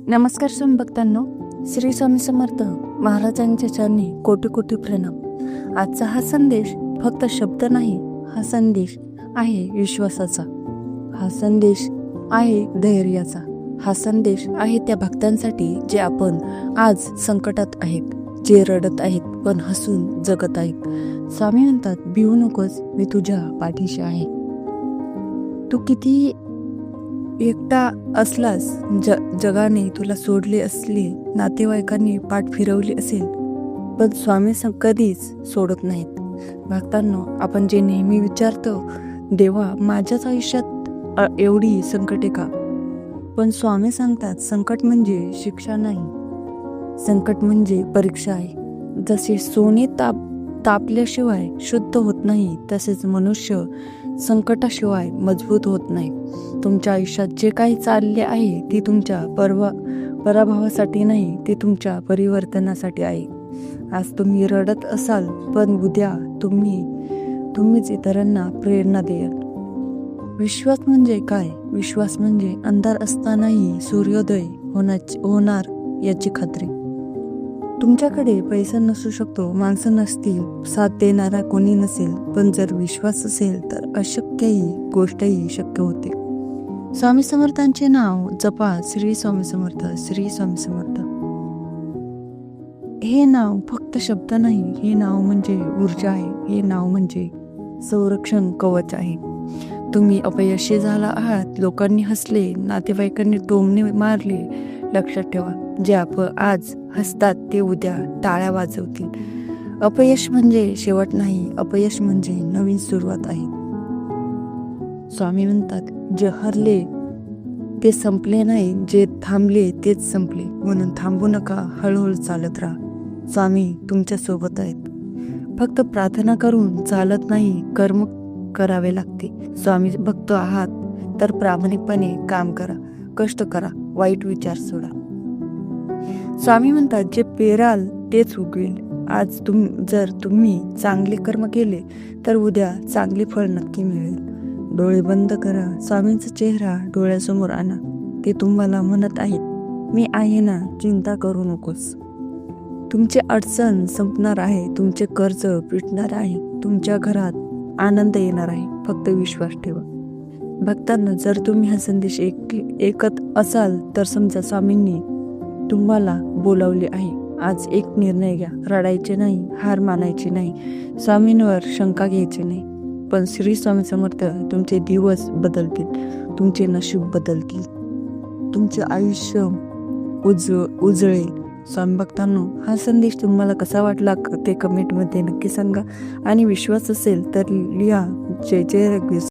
नमस्कार स्वामी भक्तांनो, श्री स्वामी समर्थ महाराजांच्या चरणी कोटी कोटी प्रणाम. आजचा हा संदेश फक्त शब्द नाही, हा संदेश आहे विश्वासाचा, हा संदेश आहे धैर्याचा, हा संदेश आहे त्या भक्तांसाठी जे आपण आज संकटात आहेत, जे रडत आहेत पण हसून जगत आहेत. स्वामी म्हणतात, भिवू नकोस, मी तुझ्या पाठीशी आहे. तू किती एकटा असलास, जगाने तुला सोडले असले, नातेवाईकांनी पाठ फिरवली असेल, पण स्वामी कधीच सोडत नाहीत. भक्तांनो, आपण जे नेहमी विचारतो, देवा माझ्याच आयुष्यात एवढी संकटे का, पण स्वामी सांगतात संकट म्हणजे शिक्षा नाही, संकट म्हणजे परीक्षा आहे. जसे सोने तापल्याशिवाय शुद्ध होत नाही, तसेच मनुष्य संकटाशिवाय मजबूत होत नाही. तुमच्या आयुष्यात जे काही चालले आहे ते तुमच्या पराभवासाठी नाही, ते तुमच्या परिवर्तनासाठी आहे. आज तुम्ही रडत असाल, पण उद्या तुम्हीच इतरांना प्रेरणा द्याल. विश्वास म्हणजे काय? विश्वास म्हणजे अंधार असतानाही सूर्योदय होणार याची खात्री. तुमच्याकडे पैसा नसू शकतो, माणसं नसतील, साथ देणारा कोणी नसेल, पण जर विश्वास असेल तर अशक्यही गोष्टही शक्य होते. स्वामी समर्थांचे नाव जपा, श्री स्वामी समर्थ, श्री स्वामी समर्थ. हे नाव फक्त शब्द नाही, हे नाव म्हणजे ऊर्जा आहे, हे नाव म्हणजे संरक्षण कवच आहे. तुम्ही अपयशी झाला आहात, लोकांनी हसले, नातेवाईकांनी टोमणे मारले, लक्षात ठेवा, जे आपण आज हसतात ते उद्या टाळ्या वाजवतील. अपयश म्हणजे शेवट नाही, अपयश म्हणजे नवीन सुरुवात आहे. स्वामी म्हणतात, जे हरले ते संपले नाही, जे थांबले तेच संपले, म्हणून थांबू नका, हळूहळू चालत राहा. स्वामी तुमच्या सोबत आहेत. फक्त प्रार्थना करून चालत नाही, कर्म करावे लागते. स्वामी भक्त आहात तर प्रामाणिकपणे काम करा, कष्ट करा, वाईट विचार सोडा. स्वामी म्हणतात, जे पेराल तेच उगवेल. आज जर तुम्ही चांगले कर्म केले तर उद्या चांगले फळ नक्की मिळेल. डोळे बंद करा, स्वामींचा चेहरा डोळ्यासमोर आणा. ते तुम्हाला म्हणत आहेत, मी आहे ना, चिंता करू नकोस. तुमचे अडचण संपणार आहे, तुमचे कर्ज पिटणार आहे, तुमच्या घरात आनंद येणार आहे. फक्त विश्वास ठेवा. भक्तांना, जर तुम्ही हा संदेश ऐकत असाल तर समजा स्वामींनी तुम्हाला बोलावले आहे. आज एक निर्णय घ्या, रडायचे नाही, हार मानायची नाही, स्वामींवर शंका घ्यायची नाही, पण श्री स्वामी समर्थ तुमचे दिवस बदलतील, तुमचे नशीब बदलतील, तुमचे आयुष्य उजळेल. स्वामी भक्तांनो, हा संदेश तुम्हाला कसा वाटला ते कमेंटमध्ये नक्की सांगा, आणि विश्वास असेल तर लिहा, जय जय रघुवीर.